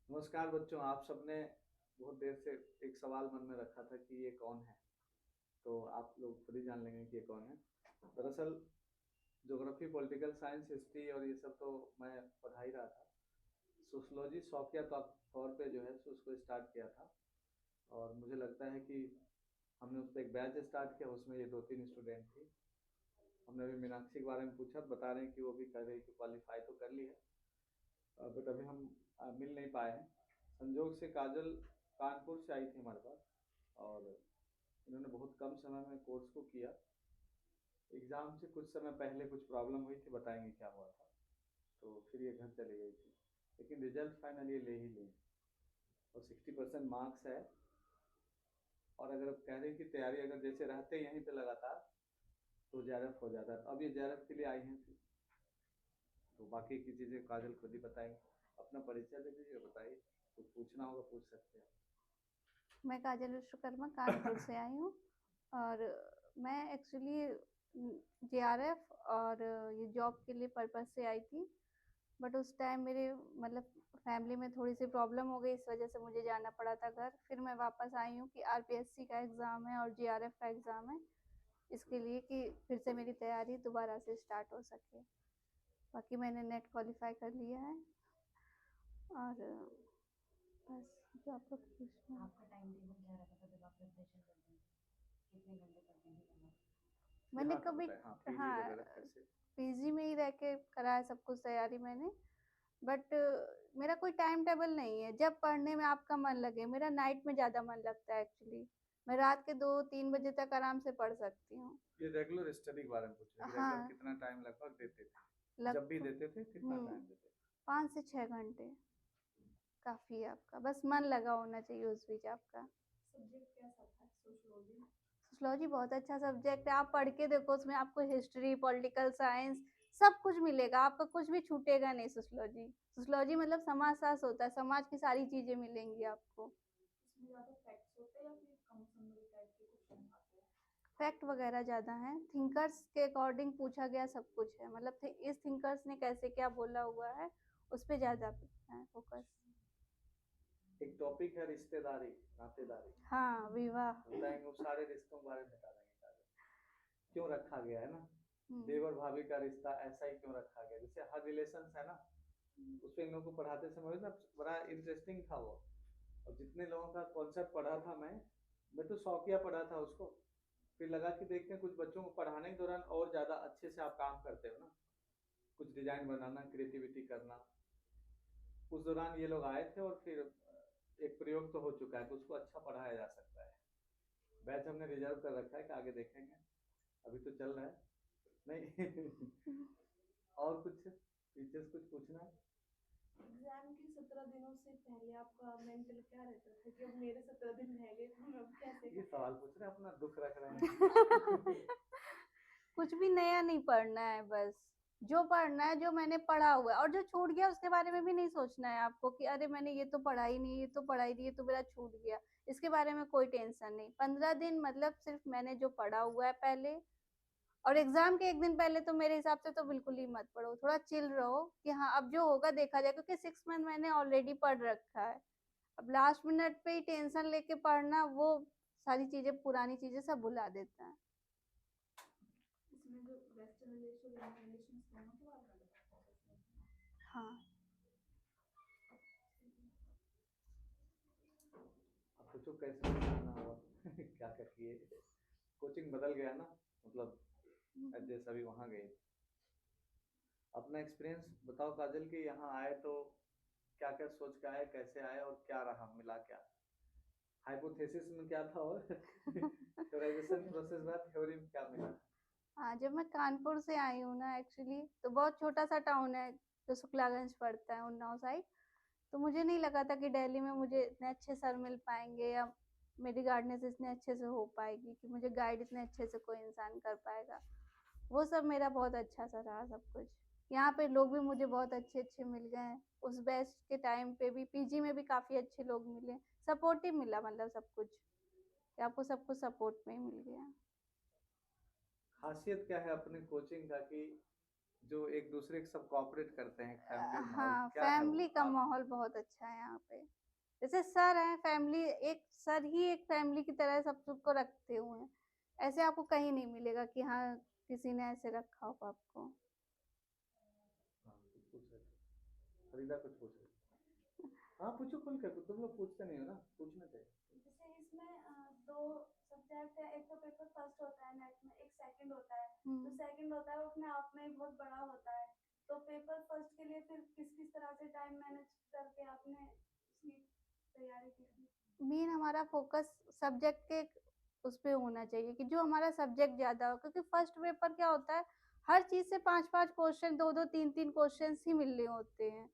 नमस्कार बच्चों, आप सबने बहुत देर से एक सवाल मन में रखा था कि ये कौन है। तो आप लोग खुद ही जान लेंगे कि ये कौन है। दरअसल ज्योग्राफी, पॉलिटिकल साइंस, हिस्ट्री और ये सब तो मैं पढ़ा ही रहा था। सोशलॉजी शौकिया तौर पे जो है सो उसको स्टार्ट किया था। और मुझे लगता है कि हमने उस पर एक बैच स्टार्ट किया, उसमें ये 2-3 स्टूडेंट थी। हमने अभी मीनाक्षी के बारे में पूछा तो बता रहे हैं कि वो भी कह रही कि क्वालिफाई तो कर ली है, बट अभी हम मिल नहीं पाए हैं। संजोग से काजल कानपुर से आई थी हमारे पास, और इन्होंने बहुत कम समय में कोर्स को किया। एग्ज़ाम से कुछ समय पहले कुछ प्रॉब्लम हुई थी, बताएंगे क्या हुआ था। तो फिर ये घर चली गई थी, लेकिन रिजल्ट फाइनल ये ले ही ली और 60% मार्क्स है। और अगर आप कह रहे हैं कि तैयारी अगर जैसे रहते यहीं पे लगातार तो जेआरएफ हो जाता है। अब ये जेआरएफ के लिए आई हैं फिर, तो बाकी की चीज़ें काजल खुद ही बताएंगे। अपना परिचय दे दीजिए, बताइए, कुछ पूछना होगा पूछ सकते हैं। मैं काजल विश्वकर्मा कानपुर से आई हूँ। और मैं एक्चुअली जेआरएफ और ये जॉब के लिए पर्पस से आई थी। बट उस टाइम मेरे मतलब फैमिली में थोड़ी सी प्रॉब्लम हो गई, इस वजह से मुझे जाना पड़ा था घर। फिर मैं वापस आई हूँ कि आरपीएससी का एग्ज़ाम है और जेआरएफ का एग्ज़ाम है, इसके लिए कि फिर से मेरी तैयारी दोबारा से स्टार्ट हो सके। बाकी मैंने नेट क्वालिफाई कर लिया है। और बस जो आप लोग पूछना। आपका टाइम टेबल क्या रहता था जब आप प्रिपरेशन करते थे? कितने घंटे पढ़ते थे आप? मैंने यहाँ का कभी बताएं, हाँ, पीजी हाँ, वगैरह कैसे। पीजी में ही रह के करा है सब कुछ तैयारी मैंने। बट मेरा कोई टाइम टेबल नहीं है, जब पढ़ने में आपका मन लगे। मेरा नाइट में ज़्यादा मन लगता है एक्चुअली। मैं रात के 2-3 बजे तक आराम से पढ़ सकती हूँ। ये रेगुलर स्टडी के बारे में पूछ रहे हैं कि रेगुलर हाँ, कितना टाइम लगभग देते थे, जब भी लगभग देते थे कितना टाइम देते 5 से 6 घंटे काफ़ी है आपका, बस मन लगा होना चाहिए उस बीच आपका। सब्जेक्ट कैसा था सोशियोलॉजी? सोशियोलॉजी बहुत अच्छा सब्जेक्ट है, आप पढ़ के देखो, उसमें आपको हिस्ट्री, पॉलिटिकल साइंस सब कुछ मिलेगा, आपका कुछ भी छूटेगा नहीं। सोशियोलॉजी सोशियोलॉजी मतलब समाजशास्त्र होता है, समाज की सारी चीजें मिलेंगी आपको। इसमें ज्यादा फैक्ट्स होते हैं या फिर कम समरी टाइप के क्वेश्चन आते हैं? फैक्ट वगैरह ज़्यादा हैं, थिंकर्स के अकॉर्डिंग पूछा गया सब कुछ है, मतलब इस थिंकर्स ने कैसे क्या बोला हुआ है उस पर ज़्यादा है फोकस। एक टॉपिक है रिश्तेदारी, नातेदारी। हाँ, विवाह। बताएंगे वो सारे रिश्तों के बारे में बता देंगे काजल। क्यों रखा गया है ना, हम्म। देवर भाभी का रिश्ता ऐसा ही क्यों रखा गया, जैसे हर रिलेशन है ना। उसपे इन लोगों को पढ़ाते समय ना बड़ा इंटरेस्टिंग था वो। और जितने लोगों का कॉन्सेप्ट पढ़ा था मैं तो शौकिया पढ़ा था उसको। फिर लगा कि देखते हैं कुछ बच्चों को पढ़ाने के दौरान और ज़्यादा अच्छे से आप काम करते हो ना, कुछ डिज़ाइन बनाना, क्रिएटिविटी करना। उस दौरान ये लोग आए थे और फिर एक प्रयोग तो हो चुका है कि उसको अच्छा पढ़ाया जा सकता है। बैच हमने रिजर्व कर रखा है कि आगे देखेंगे, अभी तो चल रहा है। नहीं और कुछ टीचर्स कुछ पूछना है? एग्जाम के 17 दिनों से पहले आपका मेंटल क्या रहता था कि अब मेरे 17 दिन रह गए तो मैं अब कैसे ये सवाल पूछ रहे हैं, अपना दुख रख रहे हैं। कुछ भी नया नहीं पढ़ना है, बस जो पढ़ना है, जो मैंने पढ़ा हुआ है, और जो छूट गया उसके बारे में भी नहीं सोचना है आपको कि अरे मैंने ये तो पढ़ा ही नहीं, ये तो पढ़ा ही नहीं, ये तो मेरा छूट गया। इसके बारे में कोई टेंशन नहीं। 15 दिन मतलब सिर्फ मैंने जो पढ़ा हुआ है पहले, और एग्जाम के एक दिन पहले तो मेरे हिसाब से तो बिल्कुल ही मत पढ़ो, थोड़ा चिल रहो कि हाँ अब जो होगा देखा जाए, क्योंकि 6 मंथ मैंने ऑलरेडी पढ़ रखा है। अब लास्ट मिनट पे ही टेंशन लेके पढ़ना, वो सारी चीजें, पुरानी चीजें सब भुला देता है। इसमें जो वेस्टर्न रिलेशन और इंडियन रिलेशंस दोनों के बारे में बताया है इसमें। हाँ। अब पूछो कैसे पढ़ाना हुआ। क्या क्या किए, कोचिंग बदल गया ना, मतलब एड्रेस अभी वहाँ गए। अपना एक्सपीरियंस बताओ काजल कि यहाँ आए तो क्या क्या सोच के आए, कैसे आए और क्या रहा, मिला क्या, हाइपोथेसिस में क्या था और थ्योराइजेशन प्रोसेस में थ्योरी में क्या मिला। हाँ, जब मैं कानपुर से आई हूँ ना एक्चुअली, तो बहुत छोटा सा टाउन है जो शुक्लागंज पड़ता है, उन्नाव साइड। तो मुझे नहीं लगा था कि दिल्ली में मुझे इतने अच्छे सर मिल पाएंगे, या मेरी गाइडेंस इतने अच्छे से हो पाएगी, कि मुझे गाइड इतने अच्छे से कोई इंसान कर पाएगा। वो सब मेरा बहुत अच्छा सा रहा सब कुछ। यहाँ पे लोग भी मुझे बहुत अच्छे अच्छे मिल गए हैं। उस बैच के टाइम पे भी पीजी में भी काफ़ी अच्छे लोग मिले, सपोर्टिव मिला, मतलब सब कुछ कि आपको सब कुछ सपोर्ट में ही मिल गया। खासियत क्या है अपने कोचिंग का कि जो एक दूसरे के सब कोऑपरेट करते हैं, फैमिली माहौल हाँ, क्या है वो फैमिली का आप? माहौल बहुत अच्छा है यहाँ पे। जैसे सर हैं, फैमिली एक सर ही एक फैमिली की तरह सब सबको रखते हुए हैं। ऐसे आपको कहीं नहीं मिलेगा कि हाँ, किसी ने ऐसे रखा हो आपको। हाँ, कुछ पूछ रहे थे, फरीदा कुछ पूछ रही थी। हाँ पूछो, खुल कर, तुम लोग पूछते नहीं हो ना, पूछना चाहिए। जैसे इसमें दो सब्जेक्ट है, एक तो पेपर फर्स्ट होता है नेट में, एक सेकंड होता है। जो सेकंड होता है वो अपने आप में ही बहुत बड़ा होता है। तो पेपर फर्स्ट के लिए फिर किस किस तरह से टाइम मैनेज करके आपने उसकी तैयारी की थी? मेन हमारा फोकस सब्जेक्ट के उस पे होना चाहिए कि जो हमारा सब्जेक्ट ज़्यादा हो, क्योंकि फर्स्ट पेपर क्या होता है, हर चीज़ से 5-5 क्वेश्चन, 2-2 3-3 क्वेश्चंस ही मिलने होते हैं।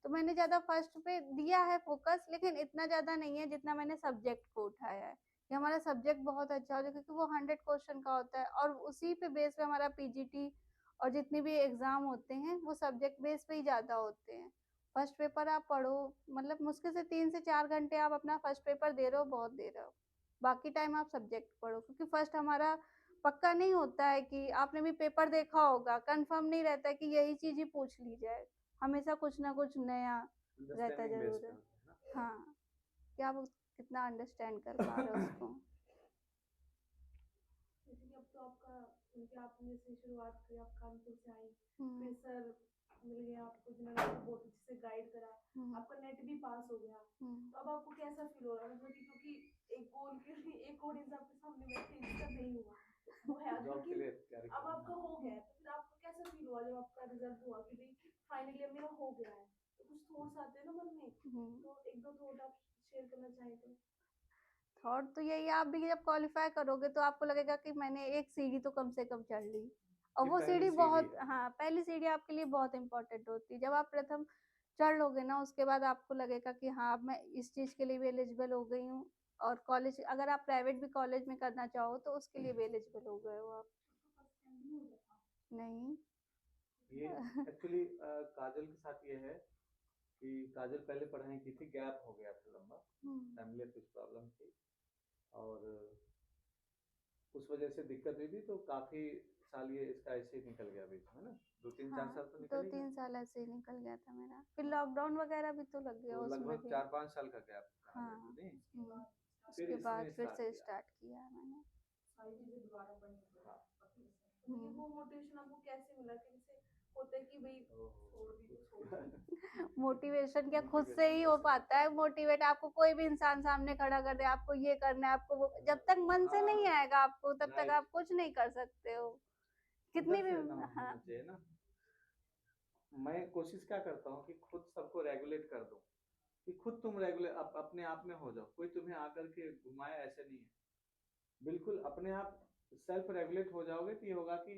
तो मैंने ज़्यादा फर्स्ट पे दिया है फोकस, लेकिन इतना ज़्यादा नहीं है जितना मैंने सब्जेक्ट को उठाया है कि हमारा सब्जेक्ट बहुत अच्छा हो जाए, क्योंकि वो 100 क्वेश्चन का होता है और उसी पे बेस पे हमारा पीजीटी और जितने भी एग्ज़ाम होते हैं वो सब्जेक्ट बेस पे ही ज़्यादा होते हैं। फर्स्ट पेपर आप पढ़ो, मतलब मुश्किल से 3 से 4 घंटे आप अपना फर्स्ट पेपर दे रहे हो, बहुत दे रहे हो। बाकी टाइम आप सब्जेक्ट पढ़ो, क्योंकि फर्स्ट हमारा पक्का नहीं होता है कि आपने भी पेपर देखा होगा, कंफर्म नहीं रहता है कि यही चीज़ ही पूछ ली जाए। हमेशा कुछ ना कुछ नया रहता अंडरस्टैंडिंग बेस ज़रूर पे है। होता है ना। हाँ, कि आप कितना अंडरस्टैंड कर पा रहे हो उसको। जैसे कि अब तो आपका, क्योंकि आपने से शुरुआत की, आप कानपुर से आई, हुँ, फिर सर मिल गए आपको जिन्होंने आपको बहुत अच्छे से गाइड करा, हुँ, आपका नेट भी पास हो गया। हुँ, तो अब आपको कैसा फील हो रहा है? मतलब कि क्योंकि एक गोल के लिए एक ऑडियंस आपके सामने बैठी है, जिसका नहीं हुआ वो है, जॉब के क्योंकि लिए तैयारी अब कर रहे आपका हैं। हो गया है, तो फिर आपको कैसा फील हुआ जब आपका रिजल्ट हुआ कि भाई फाइनली अब मेरा हो गया है? तो कुछ थॉट्स आते हैं ना मन में, हुँ। तो एक दो थॉट आप शेयर करना चाहें तो? थॉट तो यही है, आप भी जब क्वालिफाई करोगे तो आपको लगेगा कि मैंने एक सीढ़ी तो कम से कम चढ़ ली, और ये वो पहली सीढ़ी सीढ़ी बहुत, है। हाँ, पहली सीढ़ी आपके लिए बहुत इंपॉर्टेंट होती है। जब आप प्रथम चढ़ लोगे ना, उसके बाद आपको लगेगा कि हाँ, अब मैं इस चीज़ के लिए भी एलिजिबल हो गई हूँ। और कॉलेज, अगर आप प्राइवेट भी कॉलेज में करना चाहो तो उसके लिए भी एलिजिबल हो गए हो आप। फर्स्ट टाइम नहीं हुआ था? नहीं। ये एक्चुअली काजल के साथ ये है कि काजल पहले पढ़ाई की थी, गैप हो गया था लंबा, फैमिली कुछ प्रॉब्लम थी और उस वजह से दिक्कत हुई थी, तो काफी साल ये इसका ऐसे ही निकल गया बीच में ना, 2-3-4 हाँ, साल तो दो निकल ही गया। तीन साल ऐसे ही निकल गया था मेरा, फिर लॉकडाउन वगैरह भी तो लग गया तो उसमें लगभग भी। 4-5 साल का गैप कहा जाए तो हाँ। नहीं, हम्म, फिर उसके बाद इसने फिर स्टार्ट से किया। स्टार्ट किया है मैंने। सारी चीजें दोबारा पढ़नी पड़ी हाँ। अपने से। तो ये वो मोटिवेशन आपको कैसे मिला कि जैसे होता है कि भाई छोड़ दी तो छोड़ दी? मोटिवेशन क्या, खुद से मोटिवेशन ही हो कैसे पाता है मोटिवेट। आपको कोई भी इंसान सामने खड़ा कर दे, आपको ये करना है, आपको वो, जब तक मन से नहीं हाँ आएगा आपको, तब तक राइट, आप कुछ नहीं कर सकते हो, अंदर कितनी भी। से ना हाँ। होना चाहिए ना। मैं कोशिश क्या करता हूँ कि खुद सबको रेगुलेट कर दूं, कि खुद तुम रेगुलेट अपने आप में हो जाओ, कोई तुम्हें आकर के घुमाए ऐसे नहीं है। बिल्कुल अपने आप सेल्फ रेगुलेट हो जाओगे तो ये होगा कि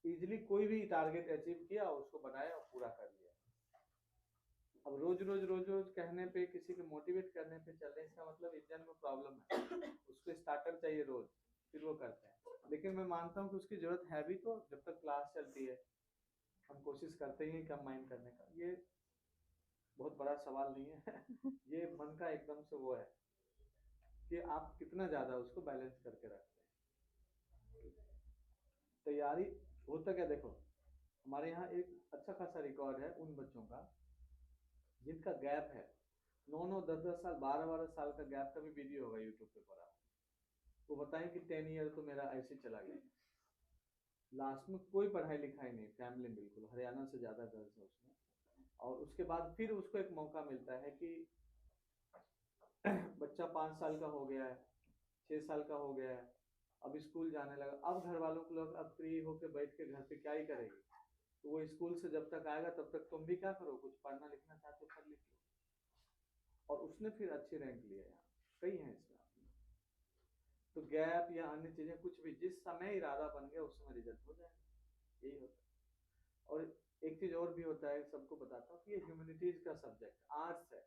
इजीली कोई भी टारगेट अचीव किया, उसको बनाया और पूरा कर लिया। अब रोज रोज कहने पे, किसी को मोटिवेट करने पे चलने, इसका मतलब इंजन में प्रॉब्लम है, उसको स्टार्टर चाहिए रोज, फिर वो करते हैं। लेकिन मैं मानता हूँ कि उसकी जरूरत है भी, तो जब तक क्लास चलती है हम कोशिश करते ही हैं कम माइंड करने का। ये बहुत बड़ा सवाल नहीं है ये मन का एकदम से वो है कि आप कितना ज्यादा उसको बैलेंस करके रखते हैं। तैयारी होता क्या, देखो हमारे यहाँ एक अच्छा खासा रिकॉर्ड है उन बच्चों का जिनका गैप है 9-9 10-10 साल, 12-12 साल का गैप का भी वीडियो होगा यूट्यूब पे पड़ा। वो बताएं कि 10 ईयर तो मेरा ऐसे चला गया, लास्ट में कोई पढ़ाई लिखाई नहीं, फैमिली बिल्कुल हरियाणा से ज्यादा गर्ल्स है उसमें। और उसके बाद फिर उसको एक मौका मिलता है कि बच्चा 5 साल का हो गया है, 6 साल का हो गया है, अब स्कूल जाने लगा, अब घर वालों को लोग अब फ्री होके बैठ के घर पे क्या ही करेगी, तो वो स्कूल से जब तक आएगा तब तक तुम भी क्या करो, कुछ पढ़ना लिखना चाहते हो पढ़ लिख लो। और उसने फिर अच्छी रैंक लिया, यहाँ कई हैं इसमें। तो गैप या अन्य चीजें कुछ भी, जिस समय इरादा बन गया उस समय रिजल्ट हो जाएगा, यही होता है। और एक चीज और भी होता है, सबको बताता हूँ कि ये ह्यूमैनिटीज का सब्जेक्ट आर्ट्स है।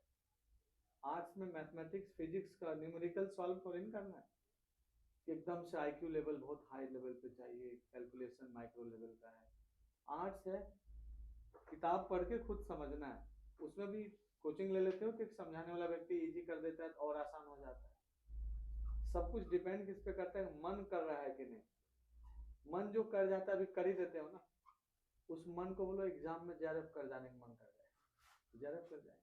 आर्ट्स में मैथमेटिक्स फिजिक्स का न्यूमेरिकल सॉल्व थोड़ी नहीं करना है, एकदम से आईक्यू लेवल बहुत हाई लेवल पे चाहिए, कैलकुलेशन माइक्रो लेवल का है। आर्ट्स है, किताब पढ़ के खुद समझना है, उसमें भी कोचिंग ले लेते हो कि समझाने वाला व्यक्ति इजी कर देता है और आसान हो जाता है। सब कुछ डिपेंड किस पे करता है, मन कर रहा है कि नहीं। मन जो कर जाता है, अभी कर ही देते हो ना, उस मन को बोलो एग्जाम में जेआरएफ कर जाने का मन कर जाए, जेआरएफ कर जाए।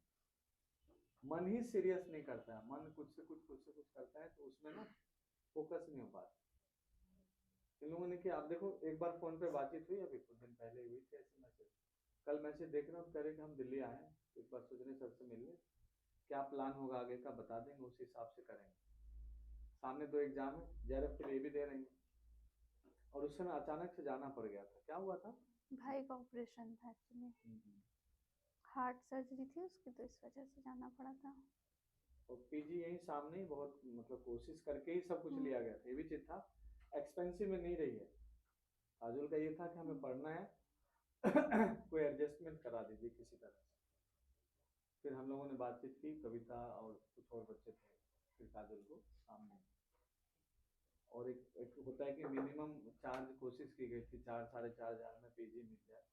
मन ही सीरियस नहीं करता है, मन कुछ से कुछ करता है, तो उसमें ना फोकस नहीं हो पाता। इन लोगों ने किया, आप देखो एक बार फोन पे बातचीत हुई, अभी कुछ दिन पहले हुई थी, ऐसे मैसेज, कल मैसेज देख रहे हो, कह रहे कि हम दिल्ली आए हैं, एक बार सोच रहे सर से मिलने, क्या प्लान होगा आगे का बता देंगे, उस हिसाब से करेंगे। सामने 2 एग्जाम है, जेआरएफ के लिए भी दे रहे हैं, और उस समय अचानक से जाना पड़ गया था। क्या हुआ था? भाई का ऑपरेशन था एक्चुअली, हार्ट सर्जरी थी उसकी, तो इस वजह से जाना पड़ा था। और पीजी यहीं सामने ही, बहुत मतलब कोशिश करके ही सब कुछ लिया गया था। ये भी चीज था, एक्सपेंसिव में नहीं रही है। काजोल का ये था कि हमें पढ़ना है, कोई एडजस्टमेंट करा दीजिए किसी तरह से। फिर हम लोगों ने बातचीत की, कविता और कुछ और बच्चे थे, फिर काजोल को सामने, और एक होता है कि मिनिमम चार्ज कोशिश की गई थी 4-4.5 हज़ार में पीजी मिल जाए,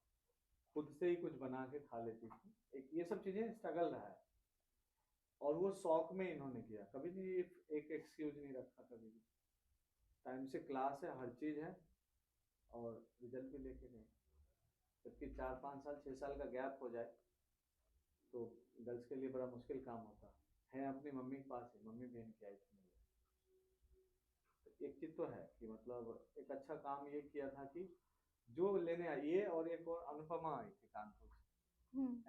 खुद से ही कुछ बना के खा लेती थी। एक ये सब चीजें स्ट्रगल रहा है, और वो शौक में इन्होंने किया, कभी भी एक एक्सक्यूज नहीं रखा, कभी भी टाइम से क्लास है, हर चीज है, और रिजल्ट भी लेके गए। जबकि 4-5 साल 6 साल का गैप हो जाए तो गर्ल्स के लिए बड़ा मुश्किल काम होता है। अपनी मम्मी के पास ही, मम्मी बहन की आई थी मेरे। तो एक चीज तो है कि मतलब एक अच्छा काम ये किया था कि जो लेने आई, ये और एक और अनुपमा आई थी कानपुर से,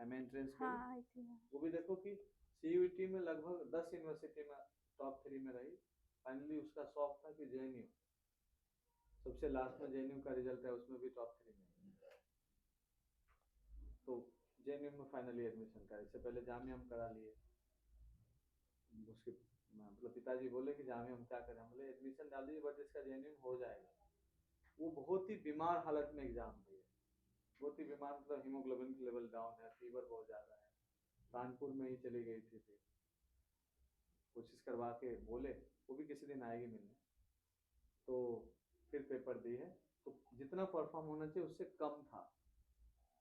एमए एंट्रेंस के लिए। हाँ आई थी। वो भी देखो कि सीयूईटी में लगभग 10 यूनिवर्सिटी में टॉप 3 में रही। फाइनली उसका शौक था कि जेएनयू, सबसे लास्ट में जेएनयू का रिजल्ट है, उसमें भी टॉप 3 में, तो जेएनयू में फाइनली एडमिशन करा। इससे पहले जामिया हम करा लिए। उसके मतलब पिताजी बोले कि जामिया हम क्या करें, बोले एडमिशन डाल दीजिए, बट इसका जेएनयू हो जाएगा। वो बहुत ही बीमार हालत में एग्जाम दिए, बहुत ही बीमार, मतलब हीमोग्लोबिन की लेवल डाउन है, फीवर बहुत ज्यादा है, कानपुर में ही चली गई थी। फिर कोशिश करवा के बोले, वो भी किसी दिन आएगी मिलने, तो फिर पेपर दी है, तो जितना परफॉर्म होना चाहिए उससे कम था,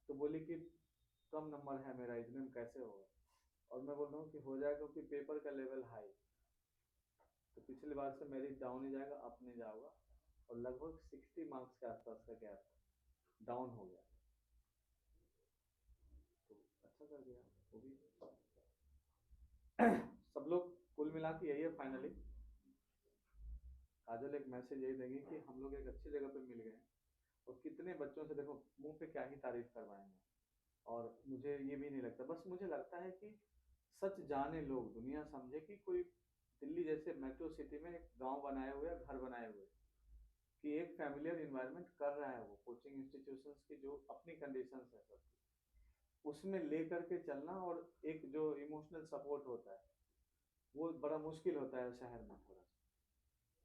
तो बोली कि कम नंबर है मेरा, इतने में कैसे होगा। और मैं बोल रहा हूँ कि हो जाएगा, क्योंकि पेपर का लेवल हाई, तो पिछली बार से मेरिट डाउन ही जाएगा, अप नहीं जाएगा, और लगभग 60 मार्क्स के आसपास का गैप डाउन हो गया, तो अच्छा कर दिया वो भी। सब लोग कुल मिला के यही है फाइनली। काजल एक मैसेज यही देंगे कि हम लोग एक अच्छी जगह पे मिल गए, और कितने बच्चों से देखो मुंह पे क्या ही तारीफ करवाएंगे। और मुझे ये भी नहीं लगता, बस मुझे लगता है कि सच जाने लोग, दुनिया समझे कि कोई दिल्ली जैसे मेट्रो सिटी में एक गांव बनाए हुए, घर बनाए हुए, कि एक फैमिलियर इन्वायरमेंट कर रहा है वो, कोचिंग इंस्टीट्यूशंस की जो अपनी कंडीशंस है सब, उसमें लेकर के चलना, और एक जो इमोशनल सपोर्ट होता है वो बड़ा मुश्किल होता है शहर में थोड़ा सा,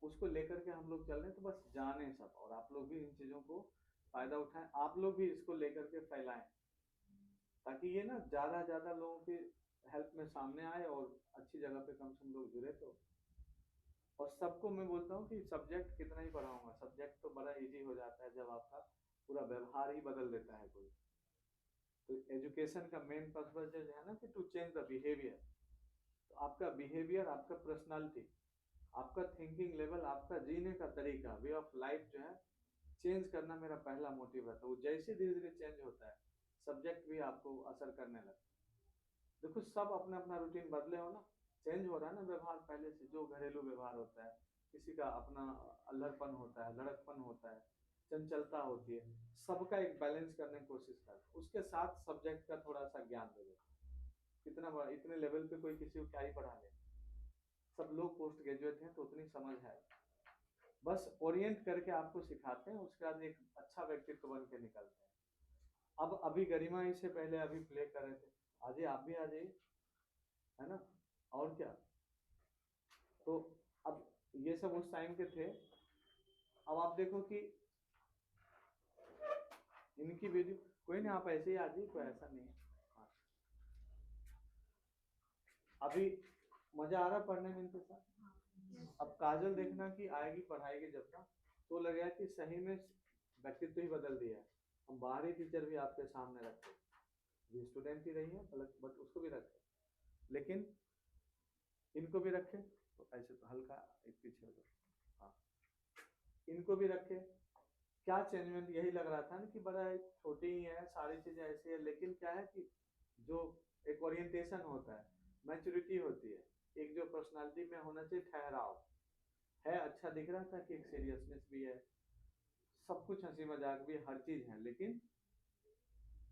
उसको लेकर के हम लोग चल रहे हैं। तो बस जाने सब, और आप लोग भी इन चीजों को फायदा उठाएं, आप लोग भी इसको लेकर के फैलाएं, ताकि ये ना ज्यादा ज्यादा लोगों की हेल्प में सामने आए, और अच्छी जगह पे कम से कम लोग जुड़े। तो और सबको मैं बोलता हूँ कि सब्जेक्ट कितना ही पढ़ाऊंगा, सब्जेक्ट तो बड़ा इजी हो जाता है जब आपका पूरा व्यवहार ही बदल देता है कोई। तो एजुकेशन का मेन पर्पज जो है ना कि टू चेंज द बिहेवियर, तो आपका बिहेवियर, आपका पर्सनालिटी, आपका थिंकिंग लेवल, आपका जीने का तरीका, वे ऑफ लाइफ जो है चेंज करना मेरा पहला मोटिव रहता है। वो जैसे धीरे धीरे चेंज होता है, सब्जेक्ट भी आपको असर करने लगता है। देखो सब अपना अपना रूटीन बदले हो ना, चेंज हो रहा है ना व्यवहार पहले से, जो घरेलू व्यवहार होता है, किसी का अपना अल्हड़पन होता है, लड़कपन होता है, चंचलता होती है, सबका एक बैलेंस करने की कोशिश कर, उसके साथ सब्जेक्ट का थोड़ा सा ज्ञान दे दो। कितना बड़ा, इतने लेवल पे कोई किसी को क्या ही पढ़ा ले, सब लोग पोस्ट ग्रेजुएट हैं तो उतनी समझ है, बस ओरिएंट करके आपको सिखाते हैं, उसके बाद एक अच्छा व्यक्तित्व बन के निकलते हैं। अब अभी गरिमा इससे पहले अभी प्ले कर रहे थे, आज आप भी आ जाइए, है ना, और क्या। तो अब ये सब उस टाइम के थे, अब आप देखो कि इनकी वीडियो, कोई नहीं आप ऐसे ही आ जाइए, कोई ऐसा नहीं है। हाँ। अभी मजा आ रहा पढ़ने में इनके साथ। अब काजल देखना कि आएगी पढ़ाएगी जब तक, तो लगेगा कि सही में व्यक्तित्व ही बदल दिया है। हम बाहरी टीचर भी आपके सामने रखते, ये स्टूडेंट ही रही है बट उसको भी रखे, लेकिन इनको भी रखे, तो ऐसे तो हल्का एक पीछे हो जाए, हाँ, इनको भी रखे, क्या चेंजमेंट यही लग रहा था ना कि बड़ा छोटी ही है, सारी चीजें ऐसी है, लेकिन क्या है कि जो एक ओरिएंटेशन होता है, मैच्योरिटी होती है, एक जो पर्सनालिटी में होना चाहिए ठहराव है, अच्छा दिख रहा था कि एक सीरियसनेस भी है, सब कुछ हंसी मजाक भी, हर चीज है, लेकिन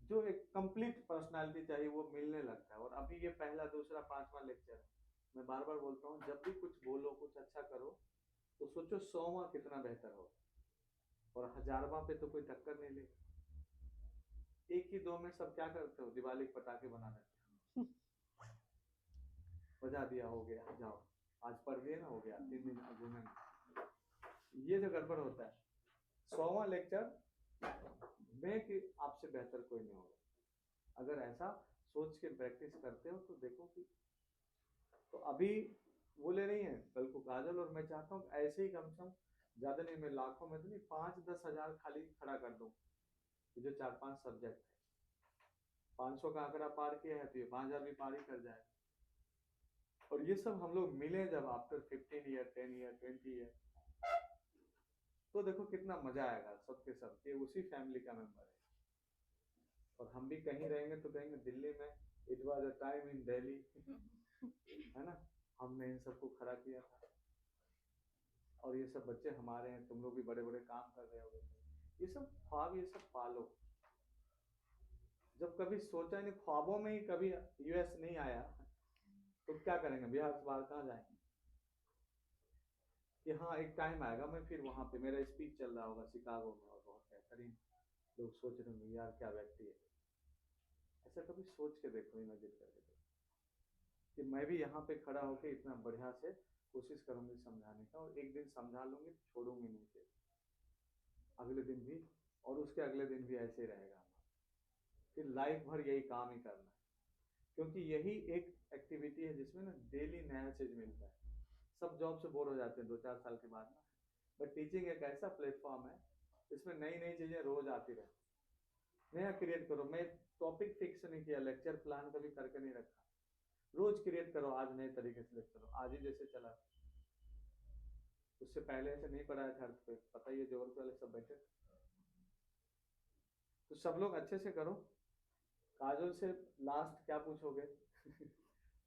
जो एक कंप्लीट पर्सनालिटी चाहिए वो मिलने लगता है। और अभी ये पहला दूसरा पांचवा लेक्चर है, मैं बार बार बोलता हूँ जब भी कुछ बोलो कुछ अच्छा करो तो सोचो 100वां कितना बेहतर हो, और 1000वां पे तो कोई टक्कर नहीं ले। एक ही दो में सब क्या करते हो, दिवाली के पटाखे बना देते हो, बजा दिया हो गया, जाओ आज पढ़ दिए ना हो गया, 3 दिन घूमेंगे। ये जो गड़बड़ होता है 100वां लेक्चर में कि आपसे बेहतर कोई नहीं होगा। अगर ऐसा सोच के प्रैक्टिस करते हो तो देखो कि, तो अभी बोले नहीं है कल को काजल, और मैं चाहता हूँ ऐसे ही कम से कम ज्यादा नहीं, मैं लाखों में तो नहीं 5-10 हजार खाली खड़ा कर दूं, जो 4-5 सब्जेक्ट है, 500 का आंकड़ा पार किया है तो ये 5000 भी पार ही कर जाए। और ये सब हम लोग मिले जब आफ्टर 15 ईयर 10 ईयर 20 ईयर, तो देखो कितना मजा आएगा, सबके सब ये उसी फैमिली का मेंबर है। और हम भी कहीं रहेंगे तो कहेंगे दिल्ली में it was a time in Delhi, है ना, हमने इन सबको खड़ा किया था, और ये सब बच्चे हमारे हैं, तुम लोग भी बड़े बड़े काम कर रहे हो, ये सब ख्वाब ये सब पालो। जब कभी सोचा नहीं, ख्वाबों में ही कभी यूएस नहीं आया तो क्या करेंगे, बिहार से बाहर कहाँ जाएंगे, कि हाँ एक टाइम आएगा मैं फिर वहां पे मेरा स्पीच चल रहा होगा शिकागो में और बहुत बेहतरीन लोग सोच रहे होंगे यार क्या व्यक्ति है। ऐसा कभी सोच के देखो, इमेजिन करके देखो कि मैं भी यहाँ पे खड़ा होकर इतना बढ़िया से कोशिश करूंगी समझाने का, और एक दिन समझा लूंगी तो छोड़ूंगी नहीं फिर, अगले दिन भी और उसके अगले दिन भी ऐसे ही रहेगा हमारा, फिर लाइफ भर यही काम ही करना है। क्योंकि यही एक एक्टिविटी है जिसमें ना डेली नया चीज मिलता है। सब जॉब से बोर हो जाते हैं 2-4 साल के बाद ना, बट टीचिंग एक ऐसा प्लेटफॉर्म है जिसमें नई नई चीजें रोज आती रहती, नया क्रिएट करो। मैं टॉपिक फिक्स नहीं किया, लेक्चर प्लान कभी करके नहीं रखा, रोज क्रिएट करो, आज नए तरीके से लेक्चर हो, आज ही जैसे चला, उससे पहले ऐसे नहीं पढ़ाया था, तो पता ही है जोग्राफी वाले सब बैठे, तो सब लोग अच्छे से करो। काजल से लास्ट क्या पूछोगे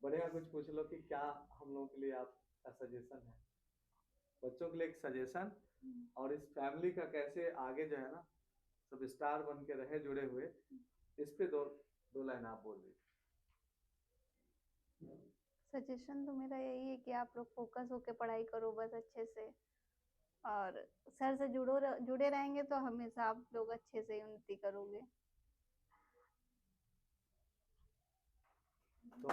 बढ़िया कुछ पूछ लो कि क्या हम लोगों के लिए आपका सजेशन है, बच्चों के लिए एक सजेशन, और इस फैमिली का कैसे आगे जो है ना सब स्टार बन के रहे जुड़े हुए, इस पे दो लाइन आप बोल दीजिए। सजेशन तो मेरा यही है कि आप लोग फोकस होके पढ़ाई करो बस अच्छे से, और सर से जुड़े रहेंगे तो हमेशा आप लोग अच्छे से उन्नति करोगे। तो